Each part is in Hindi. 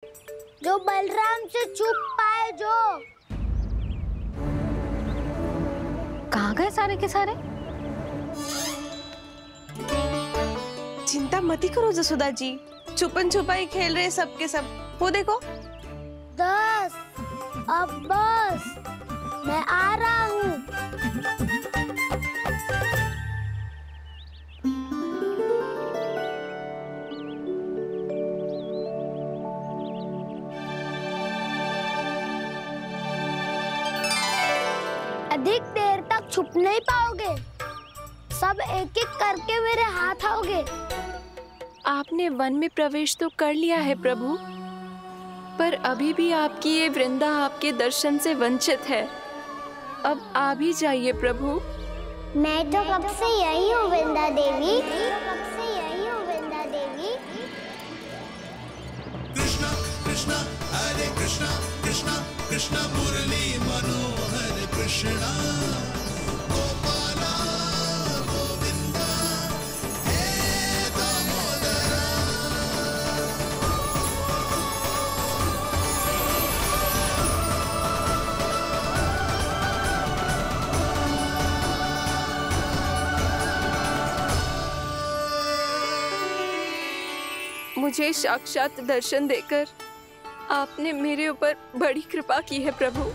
जो बलराम से छुप पाए। जो कहाँ गए सारे के सारे? चिंता मत करो जसोदा जी, छुपन छुपाई खेल रहे सब के सब। वो देखो 10 अब बस, मैं आ रहा हूँ। अधिक देर तक छुप नहीं पाओगे, सब एक एक करके मेरे हाथ आओगे। आपने वन में प्रवेश तो कर लिया है प्रभु, पर अभी भी आपकी ये वृंदा आपके दर्शन से वंचित है। अब आ भी जाइए प्रभु। मैं तो कब से यही हूँ वृंदा देवी, कब से यही हूँ वृंदा देवी। कृष्णा कृष्णा हरे कृष्णा, कृष्णा कृष्णा मुरली मनोहर कृष्णा, गोपाला गोविंदा हे दामोदरा। मुझे साक्षात दर्शन देकर आपने मेरे ऊपर बड़ी कृपा की है प्रभु।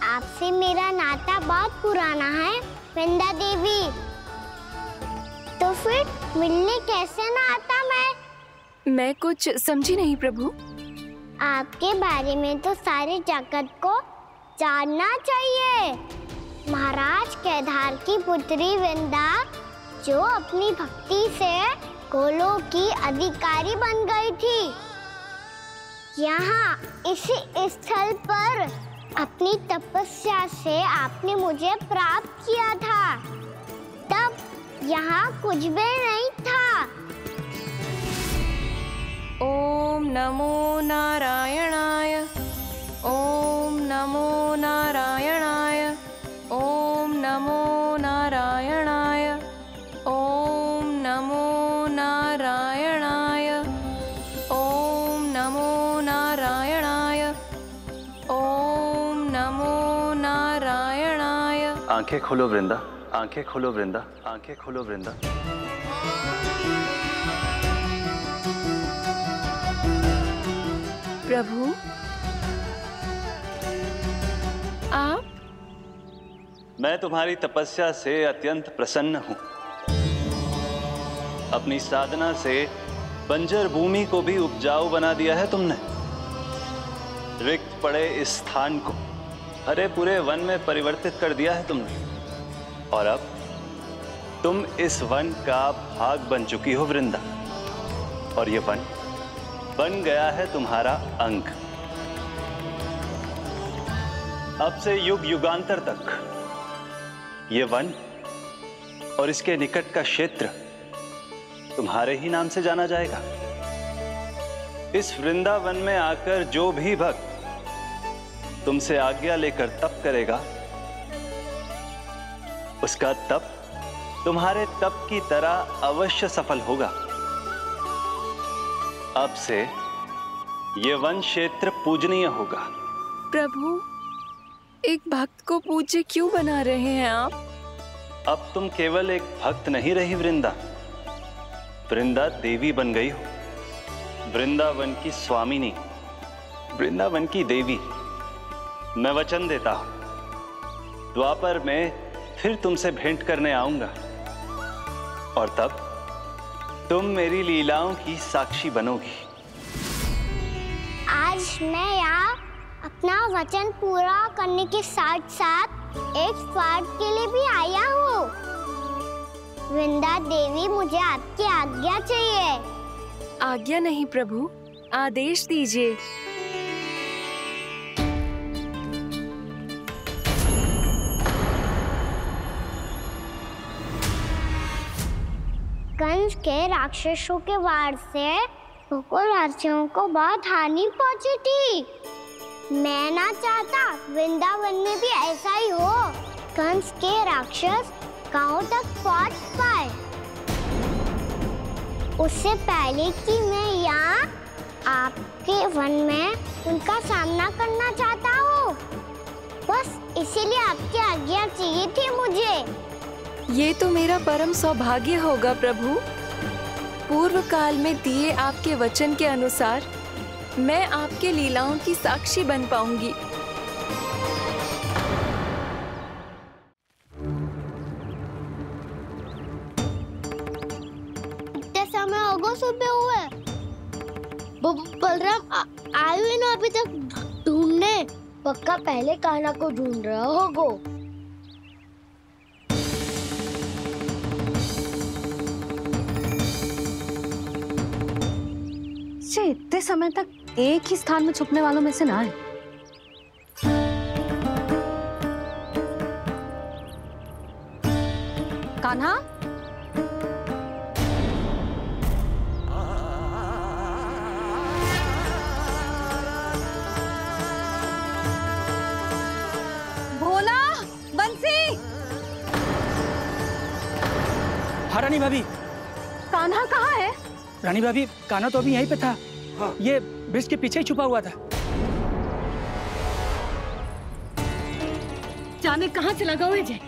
आपसे मेरा नाता बहुत पुराना है वृंदा देवी, तो फिर मिलने कैसे ना आता मैं कुछ समझी नहीं प्रभु। आपके बारे में तो सारे जगत को जानना चाहिए। महाराज केदार की पुत्री वृंदा, जो अपनी भक्ति से गोलोक की अधिकारी बन गई थी, यहाँ इसी स्थल पर अपनी तपस्या से आपने मुझे प्राप्त किया था। तब यहाँ कुछ भी नहीं था। ओम नमो नारायणाय, ओम नमो नारायणाय, ओम नमो नारायणाय, ओम नमो नारायणाय, ओम नमो नारायणाय, ओम नमो नारायणाय। आंखें खोलो वृंदा, आंखें खोलो वृंदा, आंखें खोलो वृंदा। प्रभु आप? मैं तुम्हारी तपस्या से अत्यंत प्रसन्न हूं। अपनी साधना से बंजर भूमि को भी उपजाऊ बना दिया है तुमने। रिक्त पड़े इस स्थान को हरे पूरे वन में परिवर्तित कर दिया है तुमने, और अब तुम इस वन का भाग बन चुकी हो वृंदा, और ये वन बन गया है तुम्हारा अंग। अब से युग युगांतर तक ये वन और इसके निकट का क्षेत्र तुम्हारे ही नाम से जाना जाएगा। इस वृंदावन में आकर जो भी भक्त तुमसे आज्ञा लेकर तप करेगा, उसका तप तुम्हारे तप की तरह अवश्य सफल होगा। अब से ये वन क्षेत्र पूजनीय होगा। प्रभु, एक भक्त को पूज्य क्यों बना रहे हैं आप? अब तुम केवल एक भक्त नहीं रही वृंदा, वृंदा देवी बन गई हो। वृंदावन की स्वामिनी, वृंदावन की देवी। मैं वचन देता हूं, द्वापर में फिर तुमसे भेंट करने आऊंगा, और तब तुम मेरी लीलाओं की साक्षी बनोगी। आज मैं यहाँ अपना वचन पूरा करने के साथ साथ एक स्वार्थ के लिए भी आया हूँ। वृंदा देवी, मुझे आपकी आज्ञा चाहिए। आज्ञा नहीं प्रभु, आदेश दीजिए। कंस के राक्षसों के वार से गोकुलवासियों को बहुत हानि पहुंची थी। मैं ना चाहता वृंदावन में भी ऐसा ही हो। कंस के राक्षस गांव तक पहुंच पाए, उससे पहले कि मैं यहाँ आपके वन में उनका सामना करना चाहता हूँ। बस इसीलिए आपकी आज्ञा चाहिए थी मुझे। ये तो मेरा परम सौभाग्य होगा प्रभु। पूर्व काल में दिए आपके वचन के अनुसार मैं आपके लीलाओं की साक्षी बन पाऊंगी। इतने समय होगा सुबह हुए। बलराम आयु ही ना अभी तक ढूंढने। पक्का पहले कान्हा को ढूंढ रहा होगा। इतने समय तक एक ही स्थान में छुपने वालों में से ना है। कान्हा, भोला, बंसी। हाँ रानी भाभी। कान्हा कहाँ है? रानी भाभी, कान्हा तो अभी यहीं पे था। हाँ। ये ब्रिज के पीछे ही छुपा हुआ था। जाने कहाँ चला गया है?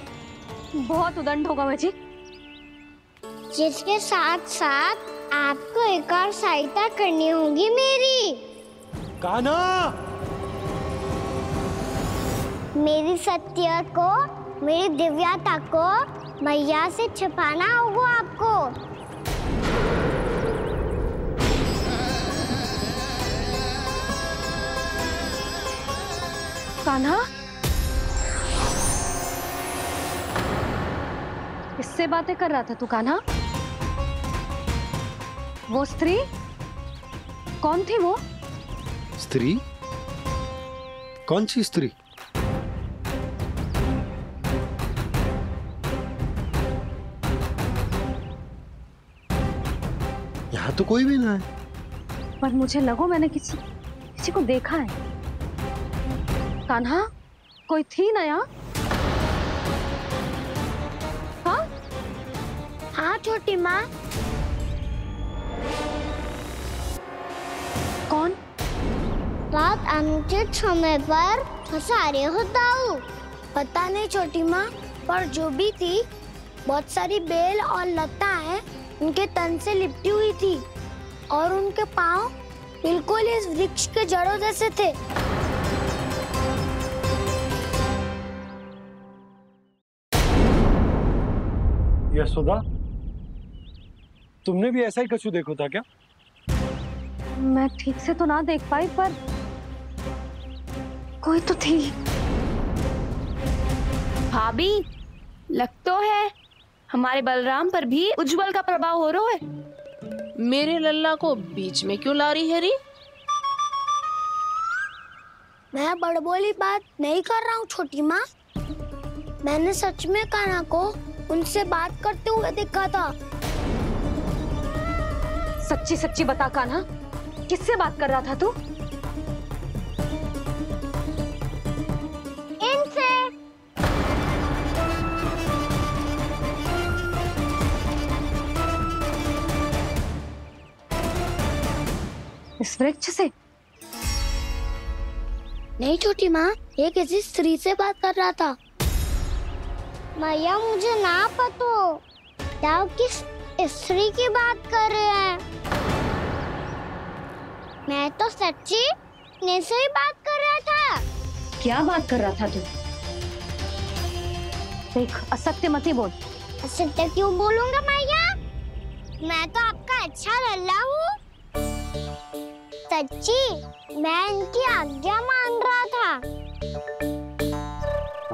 बहुत उदंड होगा वजी। जिसके साथ साथ आपको एक और सहायता करनी होगी मेरी। कान्हा! मेरी सत्य को, मेरी दिव्यता को मैया से छिपाना होगा आपको। कान्हा, किससे बातें कर रहा था तू कान्हा? वो स्त्री कौन थी? वो स्त्री? कौन सी स्त्री? यहाँ तो कोई भी ना है। पर मुझे लगो मैंने किसी को देखा है। कान्हा, कोई थी ना यहाँ? हाँ? हाँ छोटी माँ। कौन? रात अनुचित समय पर फंसारे होता हूँ। पता नहीं छोटी माँ, पर जो भी थी बहुत सारी बेल और लताएं उनके तन से लिपटी हुई थी और उनके पाँव बिल्कुल इस वृक्ष के जड़ों जैसे थे। यशोदा, तुमने भी ऐसा ही कछु देखा था क्या? मैं ठीक से तो ना देख पाई, पर कोई तो थी। भाभी, लग तो है हमारे बलराम पर भी उज्जवल का प्रभाव हो रहा है। मेरे लल्ला को बीच में क्यों ला रही है री? मैं बड़बोली बात नहीं कर रहा हूँ छोटी माँ। मैंने सच में कान्हा को उनसे बात करते हुए देखा था। सच्ची सच्ची बता कान्हा, किससे बात कर रहा था तू? इनसे। इस वृक्ष से? नहीं छोटी माँ, ये किसी स्त्री से बात कर रहा था। मैया मुझे ना पतो क्या किस स्त्री की बात कर रहे हैं। मैं तो सच्ची ने से ही बात कर रहा था। क्या बात कर रहा था तू? देख, असत्य मत ही बोल। असत्य क्यों बोलूंगा मैया? मैं तो आपका अच्छा लल्ला हूँ। सच्ची मैं इनकी आज्ञा मान रहा था।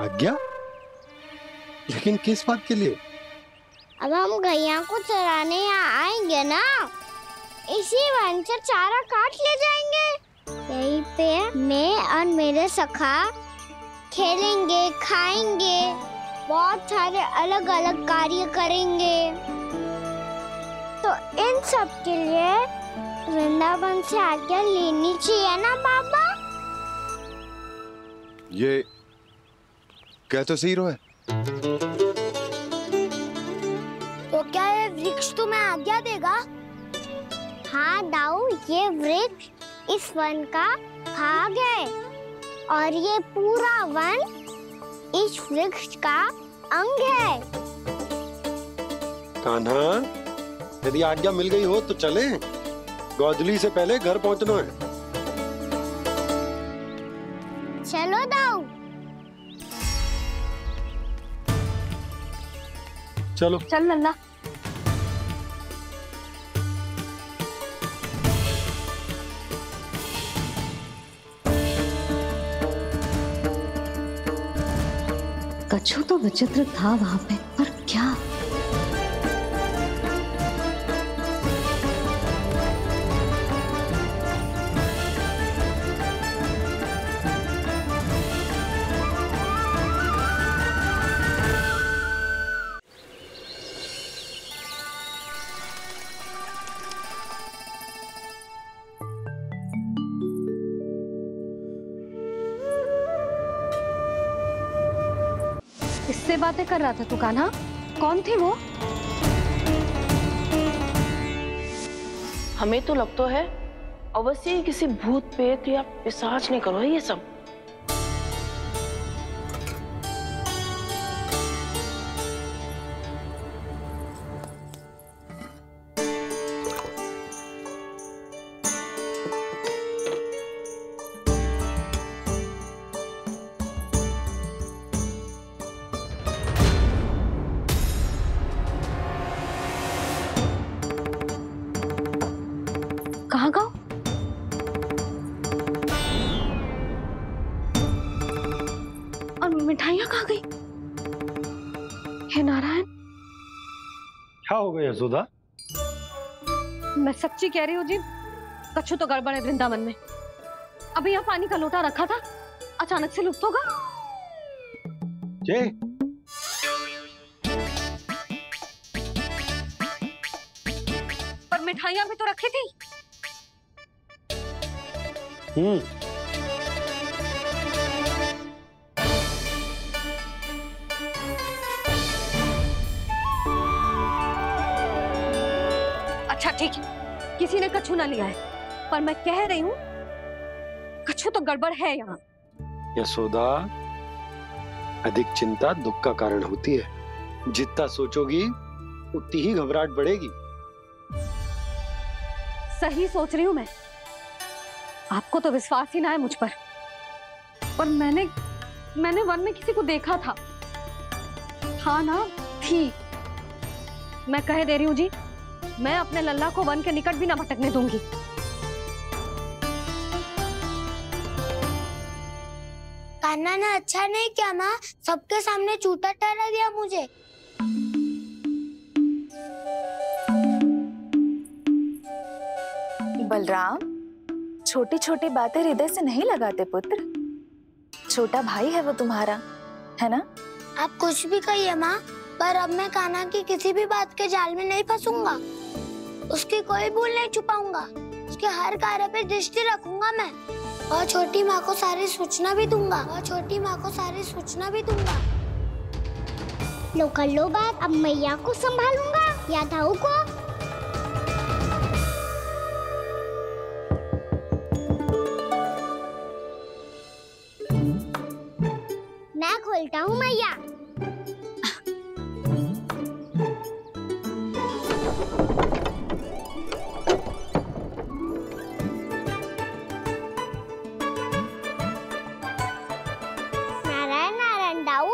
आज्ञा? लेकिन किस बात के लिए? अब हम गैया को चराने यहाँ आएंगे ना, इसी वन से चारा काट ले जाएंगे। यहीं पे मैं और मेरे सखा खेलेंगे, खाएंगे, बहुत सारे अलग अलग कार्य करेंगे। तो इन सब के लिए वृंदावन से आज्ञा लेनी चाहिए ना बाबा? ये कह तो सही रहा है। तो क्या ये वृक्ष तुम्हें आज्ञा देगा? हाँ दाऊ, ये वृक्ष इस वन का भाग है और ये पूरा वन इस वृक्ष का अंग है। कान्हा, यदि आज्ञा मिल गई हो तो चलें। गोधूली से पहले घर पहुंचना है। चलो दाऊ। चलो चल लल्ला। कछु तो विचित्र था वहां पे, पर क्या? किससे बातें कर रहा था तू कान्हा? कौन थी वो? हमें तो लगता है अवश्य ही किसी भूत प्रेत या पिशाच ने करो ये सब। कहाँ गाँव? और मिठाइयाँ कहाँ गई? हे नारायण, क्या हो गया यशोदा? मैं सच्ची कह रही हूँ जी, कछु तो गड़बड़ है वृंदावन में। अभी यहाँ पानी का लोटा रखा था, अचानक से लुप्त होगा। जय, पर मिठाइयाँ भी तो रखी थी। अच्छा ठीक है, किसी ने कछु ना लिया है, पर मैं कह रही हूँ कछु तो गड़बड़ है यहाँ। यशोदा, अधिक चिंता दुख का कारण होती है। जितना सोचोगी उतनी ही घबराहट बढ़ेगी। सही सोच रही हूँ मैं। आपको तो विश्वास ही ना है मुझ पर मैंने वन में किसी को देखा था। हाँ ना, थी। मैं कह दे रही हूँ जी, मैं अपने लल्ला को वन के निकट भी ना भटकने दूंगी। कान्हा ने अच्छा नहीं किया माँ, सबके सामने चूता ठहरा दिया मुझे। बलराम, छोटी छोटी बातें हृदय से नहीं लगाते पुत्र। छोटा भाई है वो तुम्हारा, है ना? आप कुछ भी कहिए माँ, पर अब मैं कान्हा की किसी भी बात के जाल में नहीं फंसूंगा। उसकी कोई भूल नहीं छुपाऊंगा। उसके हर कार्य पे दृष्टि रखूंगा मैं, और छोटी माँ को सारी सूचना भी दूंगा। लो कर लो बात, अब मैया को संभालूंगा या दाऊ को। मैं खोलता हूँ मैया। नारायण नारायण दाऊ।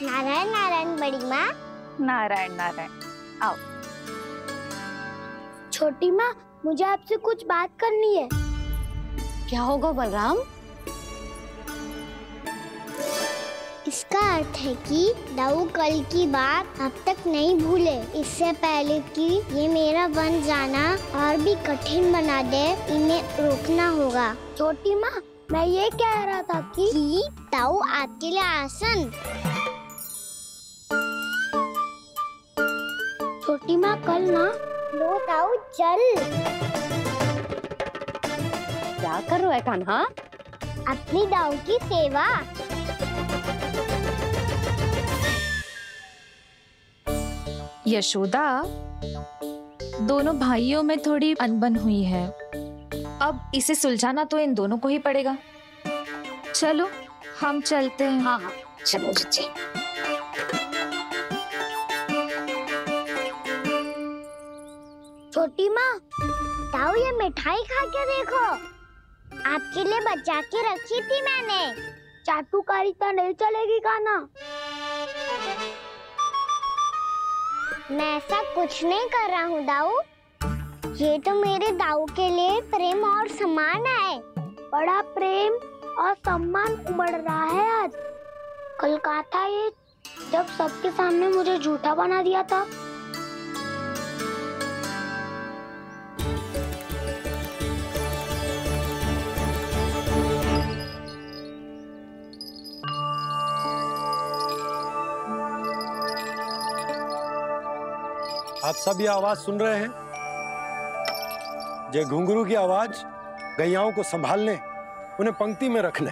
नारायण नारायण बड़ी माँ। नारायण नारायण, आओ। छोटी माँ, मुझे आपसे कुछ बात करनी है। क्या होगा बलराम? इसका अर्थ है कि दाऊ कल की बात अब तक नहीं भूले। इससे पहले कि ये मेरा वन जाना और भी कठिन बना दे, इन्हें रोकना होगा। छोटी माँ, मैं ये कह रहा था कि दाऊ आपके लिए आसन। छोटी माँ, कल ना लो दाऊ चल। क्या कर रहा है कान्हा? अपनी दाऊ की सेवा। यशोदा, दोनों भाइयों में थोड़ी अनबन हुई है। अब इसे सुलझाना तो इन दोनों को ही पड़ेगा। चलो हम चलते हैं। हाँ हाँ चलो जी। छोटी माँ, ताऊ ये मिठाई खा के देखो, आपके लिए बचा के रखी थी मैंने। चाटुकारी तो नहीं चलेगी खाना। मैं ऐसा कुछ नहीं कर रहा हूँ दाऊ, ये तो मेरे दाऊ के लिए प्रेम और सम्मान है। बड़ा प्रेम और सम्मान उमड़ रहा है आज। कल कहा था ये जब सबके सामने मुझे झूठा बना दिया था। आप सब ये आवाज सुन रहे हैं? ये घुंघरू की आवाज गैयाओं को संभालने, उन्हें पंक्ति में रखने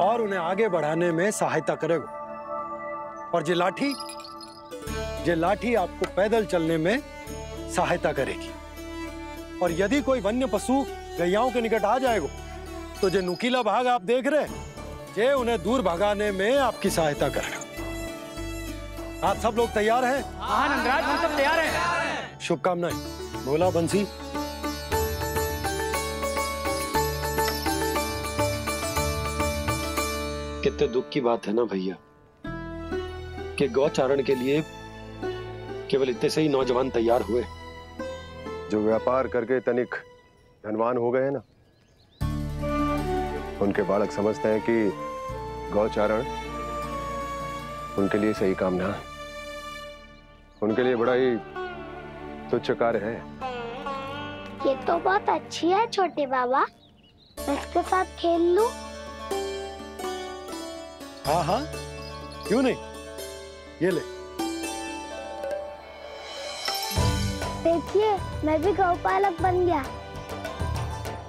और उन्हें आगे बढ़ाने में सहायता करेगा। और ये लाठी आपको पैदल चलने में सहायता करेगी। और यदि कोई वन्य पशु गैयाओं के निकट आ जाएगा तो जो नुकीला भाग आप देख रहे हैं, ये उन्हें दूर भगाने में आपकी सहायता करेगा। आप सब लोग तैयार हैं? हाँ नंदराज, हम सब तैयार हैं। शुभकामनाएं। बोला बंसी। कितने दुख की बात है ना भैया कि गौचारण के लिए केवल इतने से ही नौजवान तैयार हुए जो व्यापार करके तनिक धनवान हो गए ना, उनके बालक समझते हैं कि गौचारण उनके लिए सही काम ना है, उनके लिए बड़ा ही तुच्छ कार्य है। ये तो बहुत अच्छी है छोटे बाबा, इसके साथ खेल लूं? हाँ हाँ क्यों नहीं, ये ले। देखिए मैं भी गौपालक बन गया।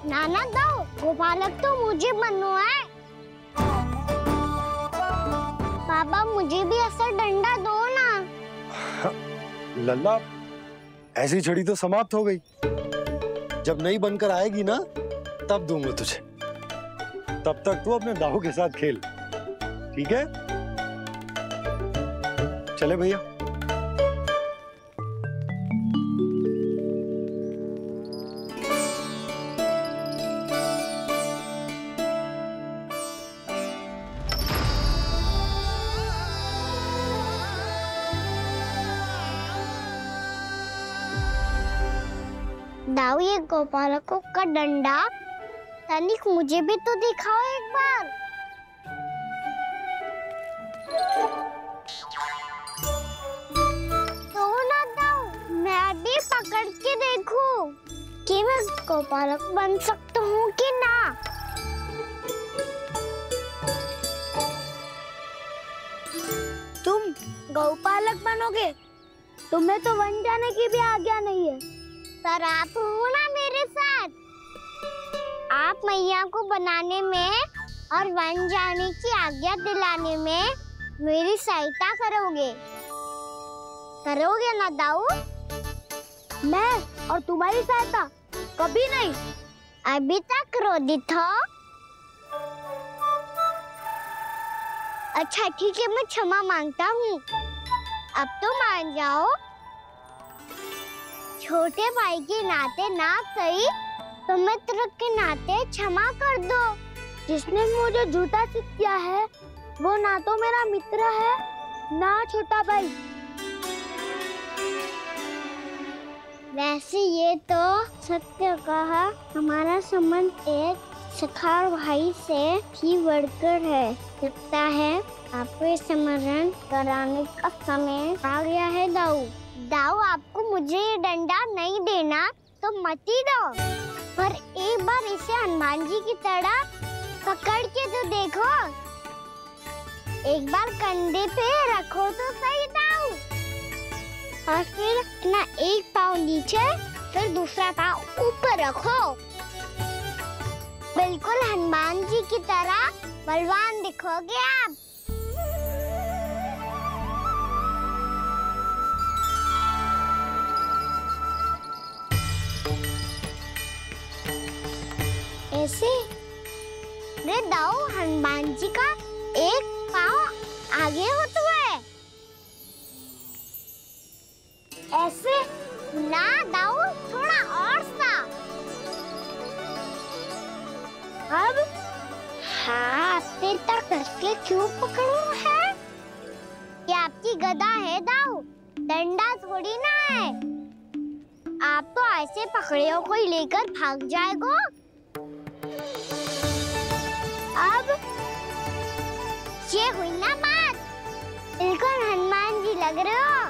नाना दो, गौपालक तो मुझे बनना है। बाबा मुझे भी ऐसा डंडा दो ना। लल्ला, ऐसी छड़ी तो समाप्त हो गई। जब नई बनकर आएगी ना तब दूंगा तुझे। तब तक तू अपने दाऊ के साथ खेल, ठीक है? चले भैया। दाऊ ये गोपालकों का डंडा तनिक मुझे भी तो दिखाओ एक बार। तो ना दाऊ, मैं भी पकड़ के देखूं कि मैं गोपालक बन सकता हूँ कि ना। तुम गौपालक बनोगे? तुम्हें तो वन जाने की भी आज्ञा नहीं है। पर आप हो ना मेरे साथ, आप मैया को बनाने में और वन जाने की आज्ञा दिलाने में मेरी सहायता करोगे ना दाऊ? मैं और तुम्हारी सहायता कभी नहीं। अभी तक क्रोधित हो? अच्छा ठीक है, मैं क्षमा मांगता हूँ। अब तो मान जाओ। छोटे भाई के नाते ना सही तो मित्र के नाते क्षमा कर दो। जिसने मुझे झूठा सिद्ध किया है वो ना तो मेरा मित्र है ना छोटा भाई। वैसे ये तो सत्य कहा, हमारा संबंध एक सखा भाई से भी बढ़कर है। लगता है आपको स्मरण कराने का समय आ गया है दाऊ। दाऊ आपको मुझे ये डंडा नहीं देना तो मत ही दो, पर एक बार इसे हनुमान जी की तरह पकड़ के तो देखो। एक बार कंधे पे रखो तो सही दाऊ, और फिर अपना एक पाँव नीचे फिर दूसरा पाँव ऊपर रखो। बिल्कुल हनुमान जी की तरह बलवान दिखोगे आप। ऐसे? रे दाऊ, हनुमान जी का एक पाँव आगे होता है। ऐसे ना दाऊ, थोड़ा और सा। अब हाथ तक कसके क्यों पकड़ू है? ये आपकी गदा है दाऊ, डंडा थोड़ी ना है। आप तो ऐसे पकड़े हो कोई लेकर भाग जाएगा। अब ये हुई ना बात, बिल्कुल हनुमान जी लग रहे हो